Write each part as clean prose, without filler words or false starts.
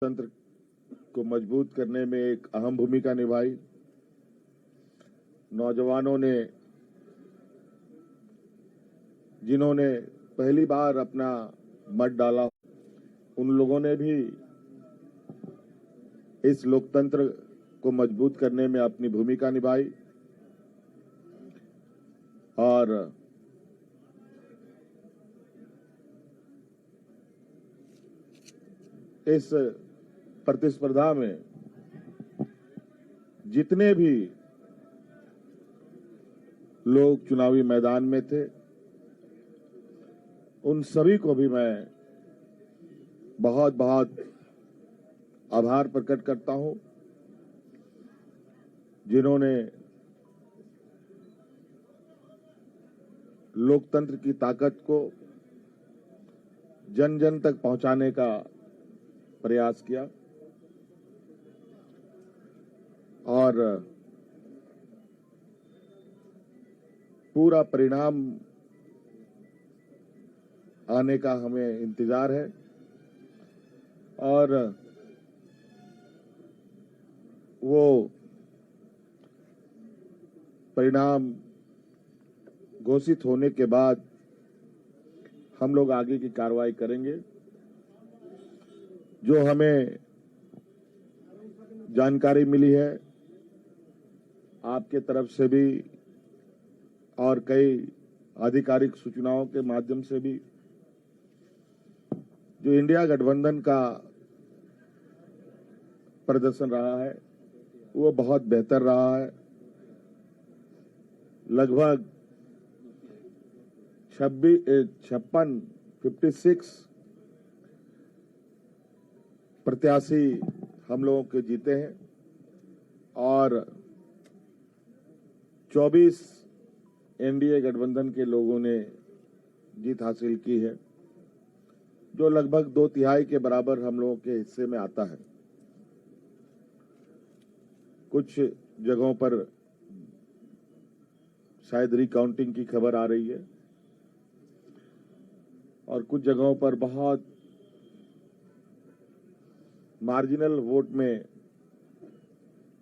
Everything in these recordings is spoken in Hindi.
तंत्र को मजबूत करने में एक अहम भूमिका निभाई। नौजवानों ने, जिन्होंने पहली बार अपना मत डाला, उन लोगों ने भी इस लोकतंत्र को मजबूत करने में अपनी भूमिका निभाई और इस प्रतिस्पर्धा में जितने भी लोग चुनावी मैदान में थे, उन सभी को भी मैं बहुत बहुत आभार प्रकट करता हूं, जिन्होंने लोकतंत्र की ताकत को जन जन तक पहुंचाने का प्रयास किया और पूरा परिणाम आने का हमें इंतजार है और वो परिणाम घोषित होने के बाद हम लोग आगे की कार्रवाई करेंगे। जो हमें जानकारी मिली है आपके तरफ से भी और कई आधिकारिक सूचनाओं के माध्यम से भी, जो इंडिया गठबंधन का प्रदर्शन रहा है वो बहुत बेहतर रहा है। लगभग 56 प्रत्याशी हम लोगों के जीते हैं और 24 एनडीए गठबंधन के लोगों ने जीत हासिल की है, जो लगभग 2/3 के बराबर हम लोगों के हिस्से में आता है। कुछ जगहों पर शायद रिकाउंटिंग की खबर आ रही है और कुछ जगहों पर बहुत मार्जिनल वोट में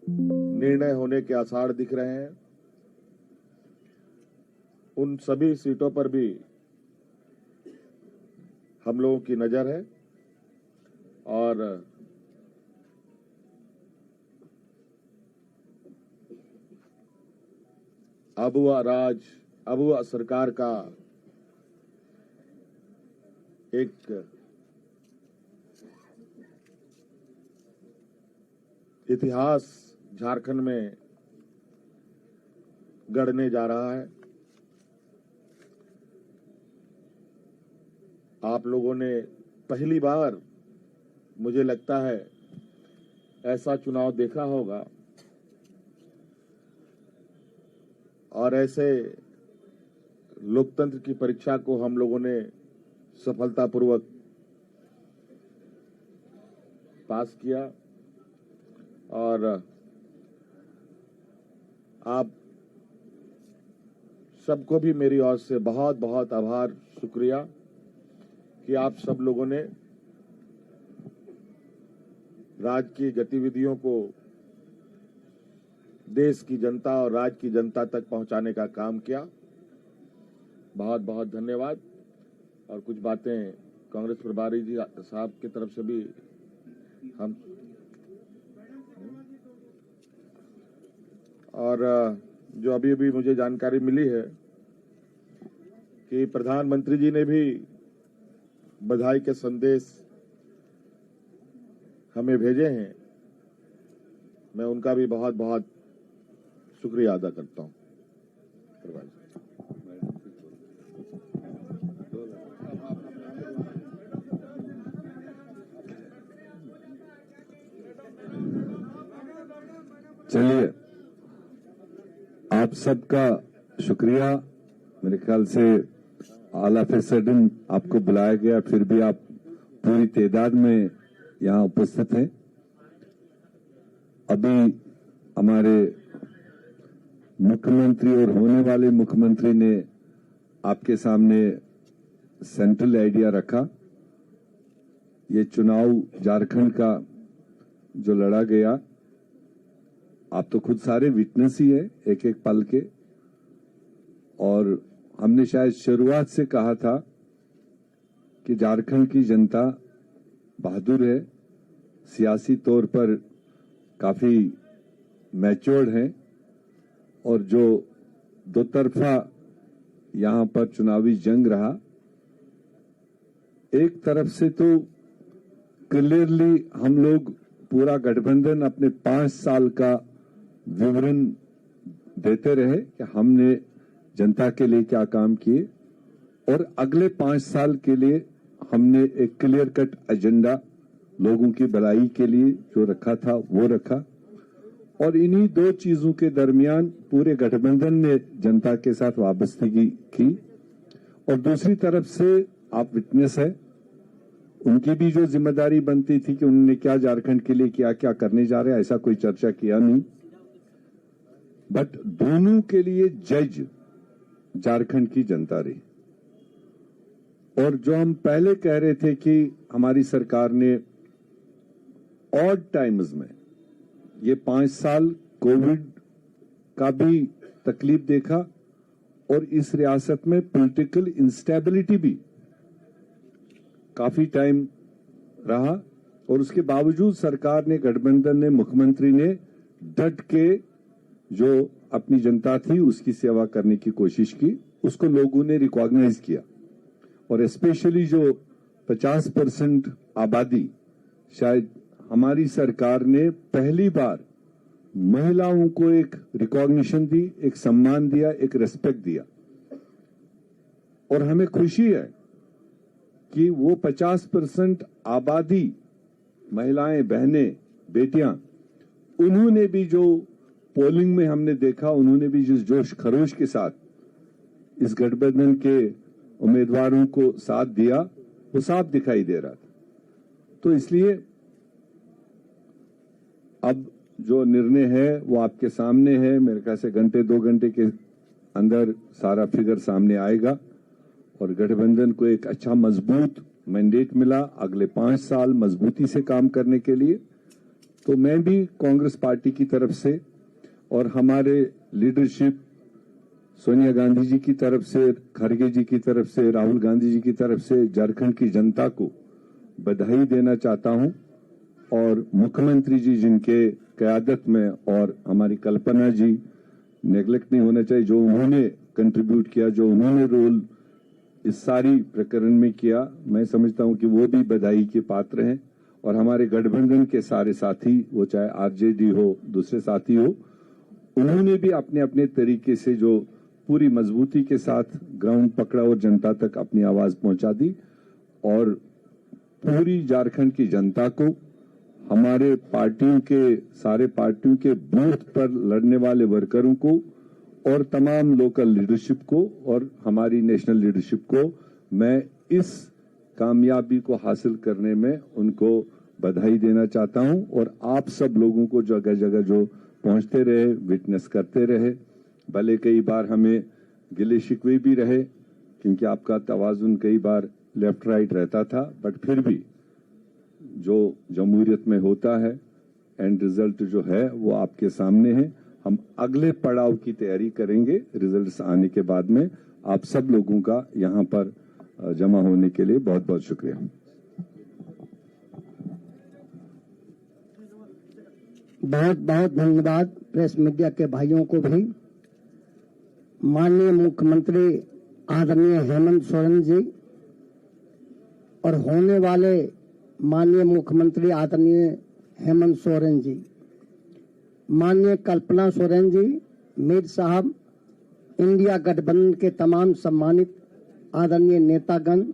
निर्णय होने के आसार दिख रहे हैं। उन सभी सीटों पर भी हम लोगों की नजर है और अबुआ सरकार का एक इतिहास झारखंड में गढ़ने जा रहा है। आप लोगों ने पहली बार, मुझे लगता है, ऐसा चुनाव देखा होगा और ऐसे लोकतंत्र की परीक्षा को हम लोगों ने सफलतापूर्वक पास किया और आप सबको भी मेरी ओर से बहुत बहुत आभार, शुक्रिया कि आप सब लोगों ने राज्य की गतिविधियों को देश की जनता और राज्य की जनता तक पहुंचाने का काम किया। बहुत बहुत धन्यवाद। और कुछ बातें कांग्रेस प्रभारी जी साहब की तरफ से भी हम और जो अभी अभी मुझे जानकारी मिली है कि प्रधानमंत्री जी ने भी बधाई के संदेश हमें भेजे हैं। मैं उनका भी बहुत बहुत शुक्रिया अदा करता हूं। चलिए, आप सबका शुक्रिया। मेरे ख्याल से ऑल ऑफ ए सडन आपको बुलाया गया, फिर भी आप पूरी तादाद में यहाँ उपस्थित हैं। अभी हमारे मुख्यमंत्री और होने वाले मुख्यमंत्री ने आपके सामने सेंट्रल आइडिया रखा ये चुनाव झारखंड का जो लड़ा गया, आप तो खुद सारे विटनेस ही है एक एक पल के। और हमने शायद शुरुआत से कहा था कि झारखंड की जनता बहादुर है, सियासी तौर पर काफी मैच्योर्ड है, और जो दो तरफा यहां पर चुनावी जंग रहा, एक तरफ से तो क्लियरली हम लोग पूरा गठबंधन अपने 5 साल का विवरण देते रहे कि हमने जनता के लिए क्या काम किए, और अगले 5 साल के लिए हमने एक क्लियर कट एजेंडा लोगों की भलाई के लिए जो रखा था वो रखा। और इन्हीं दो चीजों के दरमियान पूरे गठबंधन ने जनता के साथ वाबस्तगी की। और दूसरी तरफ से आप विटनेस है, उनकी भी जो जिम्मेदारी बनती थी कि उन्होंने क्या झारखंड के लिए क्या क्या करने जा रहे हैं, ऐसा कोई चर्चा किया नहीं। बट दोनों के लिए जज झारखंड की जनता रही। और जो हम पहले कह रहे थे कि हमारी सरकार ने ऑड टाइम्स में ये 5 साल कोविड का भी तकलीफ देखा, और इस रियासत में पॉलिटिकल इंस्टेबिलिटी भी काफी टाइम रहा, और उसके बावजूद सरकार ने, गठबंधन ने, मुख्यमंत्री ने डट के जो अपनी जनता थी उसकी सेवा करने की कोशिश की। उसको लोगों ने रिकॉग्नाइज किया। और स्पेशली जो 50% आबादी, शायद हमारी सरकार ने पहली बार महिलाओं को एक रिकॉग्निशन दी, एक सम्मान दिया, एक रेस्पेक्ट दिया। और हमें खुशी है कि वो 50% आबादी, महिलाएं, बहनें, बेटियां, उन्होंने भी जो पोलिंग में हमने देखा, उन्होंने भी जिस जोश खरोश के साथ इस गठबंधन के उम्मीदवारों को साथ दिया, वो साफ दिखाई दे रहा था। तो इसलिए अब जो निर्णय है वो आपके सामने है। मेरे ख्याल से घंटे 2 घंटे के अंदर सारा फिगर सामने आएगा, और गठबंधन को एक अच्छा मजबूत मैंडेट मिला अगले 5 साल मजबूती से काम करने के लिए। तो मैं भी कांग्रेस पार्टी की तरफ से और हमारे लीडरशिप सोनिया गांधी जी की तरफ से, खड़गे जी की तरफ से, राहुल गांधी जी की तरफ से झारखंड की जनता को बधाई देना चाहता हूं। और मुख्यमंत्री जी जिनके क़यादत में, और हमारी कल्पना जी, नेग्लेक्ट नहीं होना चाहिए, जो उन्होंने कंट्रीब्यूट किया, जो उन्होंने रोल इस सारी प्रकरण में किया, मैं समझता हूं कि वो भी बधाई के पात्र हैं। और हमारे गठबंधन के सारे साथी, वो चाहे आरजेडी हो, दूसरे साथी हो, उन्होंने भी अपने अपने तरीके से जो पूरी मजबूती के साथ ग्राउंड पकड़ा और जनता तक अपनी आवाज पहुंचा दी। और पूरी झारखंड की जनता को, हमारे पार्टियों के, सारे पार्टियों के बूथ पर लड़ने वाले वर्करों को, और तमाम लोकल लीडरशिप को, और हमारी नेशनल लीडरशिप को मैं इस कामयाबी को हासिल करने में उनको बधाई देना चाहता हूं। और आप सब लोगों को जगह जगह जो पहुंचते रहे, विटनेस करते रहे, भले कई बार हमें गिले शिकवे भी रहे क्योंकि आपका तवाजुन कई बार लेफ्ट राइट रहता था, बट फिर भी जो जमहूरियत में होता है, एंड रिजल्ट जो है वो आपके सामने है। हम अगले पड़ाव की तैयारी करेंगे रिजल्ट्स आने के बाद में। आप सब लोगों का यहाँ पर जमा होने के लिए बहुत बहुत शुक्रिया। बहुत बहुत धन्यवाद प्रेस मीडिया के भाइयों को भी। माननीय मुख्यमंत्री आदरणीय हेमंत सोरेन जी और होने वाले माननीय मुख्यमंत्री आदरणीय हेमंत सोरेन जी, माननीय कल्पना सोरेन जी, मीर साहब, इंडिया गठबंधन के तमाम सम्मानित आदरणीय नेतागण,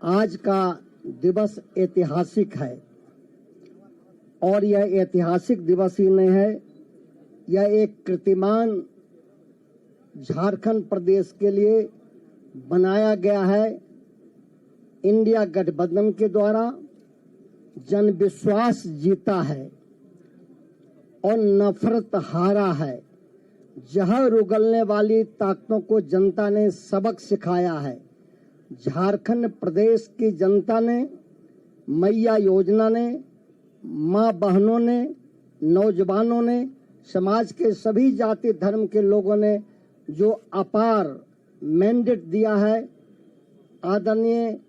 आज का दिवस ऐतिहासिक है। और यह ऐतिहासिक दिवस ही नहीं है, यह एक कीर्तिमान झारखंड प्रदेश के लिए बनाया गया है। इंडिया गठबंधन के द्वारा जन विश्वास जीता है और नफरत हारा है। जहर उगलने वाली ताकतों को जनता ने सबक सिखाया है। झारखंड प्रदेश की जनता ने मैया योजना ने, माँ बहनों ने, नौजवानों ने, समाज के सभी जाति धर्म के लोगों ने जो अपार मैंडेट दिया है आदरणीय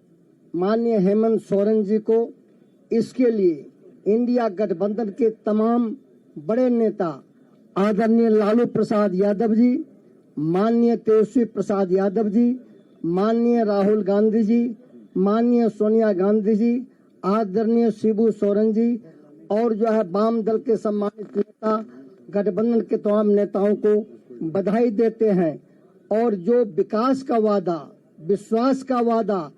माननीय हेमंत सोरेन जी को, इसके लिए इंडिया गठबंधन के तमाम बड़े नेता आदरणीय लालू प्रसाद यादव जी, माननीय तेजस्वी प्रसाद यादव जी, माननीय राहुल गांधी जी, माननीय सोनिया गांधी जी, आदरणीय शिबू सोरेन जी और जो है वाम दल के सम्मानित नेता गठबंधन के तमाम नेताओं को बधाई देते हैं। और जो विकास का वादा, विश्वास का वादा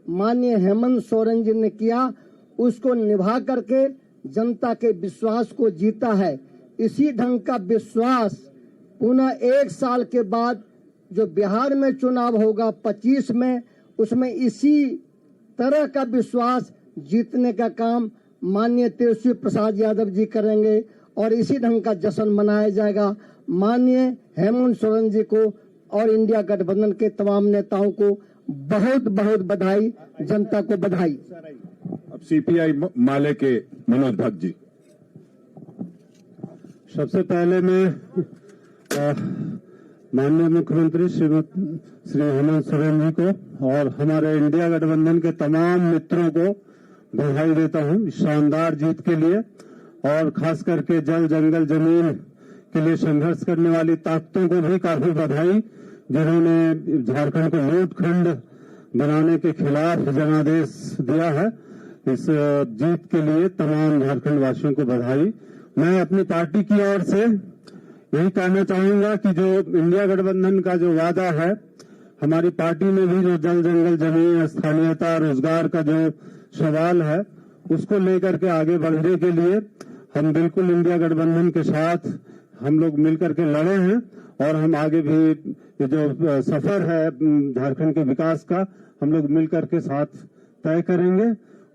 माननीय हेमंत सोरेन जी ने किया, उसको निभा करके जनता के विश्वास को जीता है। इसी ढंग का विश्वास पुनः 1 साल के बाद जो बिहार में चुनाव होगा 25 में, उसमें इसी तरह का विश्वास जीतने का काम माननीय तेजस्वी प्रसाद यादव जी करेंगे और इसी ढंग का जश्न मनाया जाएगा। माननीय हेमंत सोरेन जी को और इंडिया गठबंधन के तमाम नेताओं को बहुत बहुत बधाई, जनता को बधाई। अब सीपीआई माले के मनोज भट्ट जी। सबसे पहले मैं माननीय मुख्यमंत्री श्री हेमंत सोरेन जी को और हमारे इंडिया गठबंधन के तमाम मित्रों को बधाई देता हूं इस शानदार जीत के लिए, और खास करके जल जंगल जमीन के लिए संघर्ष करने वाली ताकतों को भी काफी बधाई, जिन्होंने झारखंड को लूटखंड बनाने के खिलाफ जनादेश दिया है। इस जीत के लिए तमाम झारखंड वासियों को बधाई। मैं अपनी पार्टी की ओर से यही कहना चाहूंगा कि जो इंडिया गठबंधन का जो वादा है, हमारी पार्टी में भी जो जल जंगल जमीन स्थानीयता रोजगार का जो सवाल है, उसको लेकर के आगे बढ़ने के लिए हम बिल्कुल इंडिया गठबंधन के साथ हम लोग मिलकर के लड़े हैं और हम आगे भी ये जो सफर है झारखंड के विकास का, हम लोग मिलकर के साथ तय करेंगे।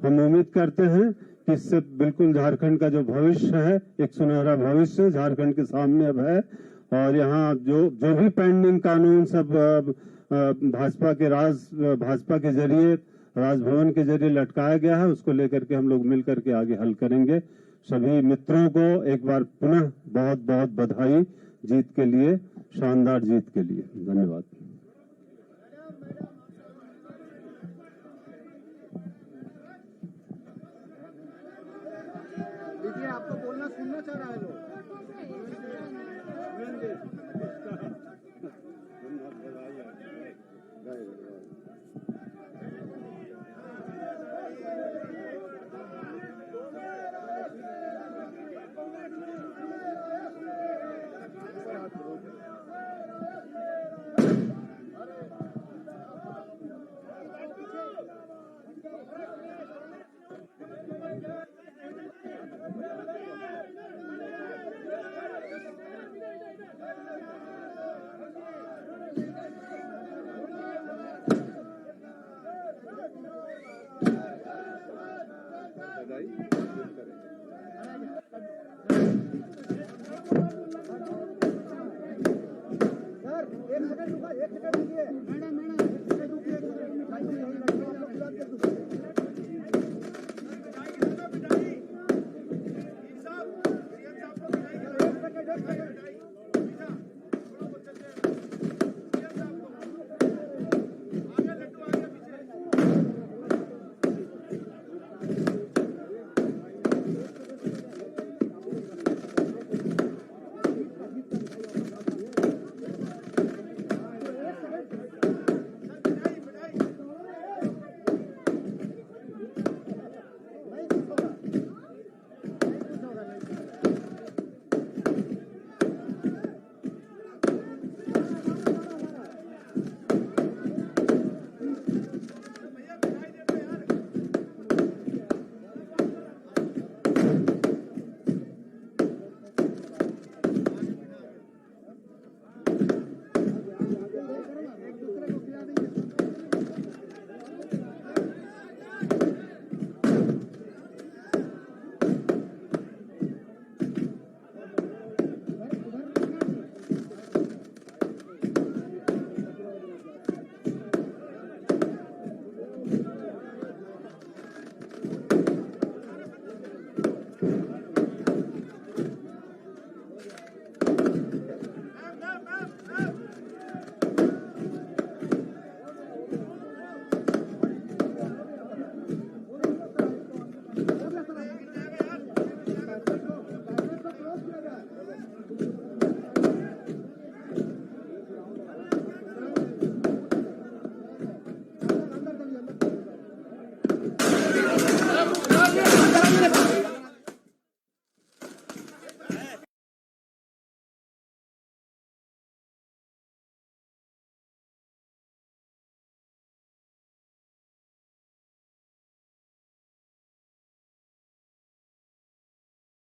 हम उम्मीद करते हैं कि इससे बिल्कुल झारखंड का जो भविष्य है, एक सुनहरा भविष्य झारखंड के सामने अब है। और यहाँ जो भी पेंडिंग कानून सब भाजपा के जरिए, राजभवन के जरिए लटकाया गया है, उसको लेकर के हम लोग मिलकर के आगे हल करेंगे। सभी मित्रों को एक बार पुनः बहुत बहुत बधाई जीत के लिए, शानदार जीत के लिए। धन्यवाद। आपको बोलना सुनना चाह रहा है लोग।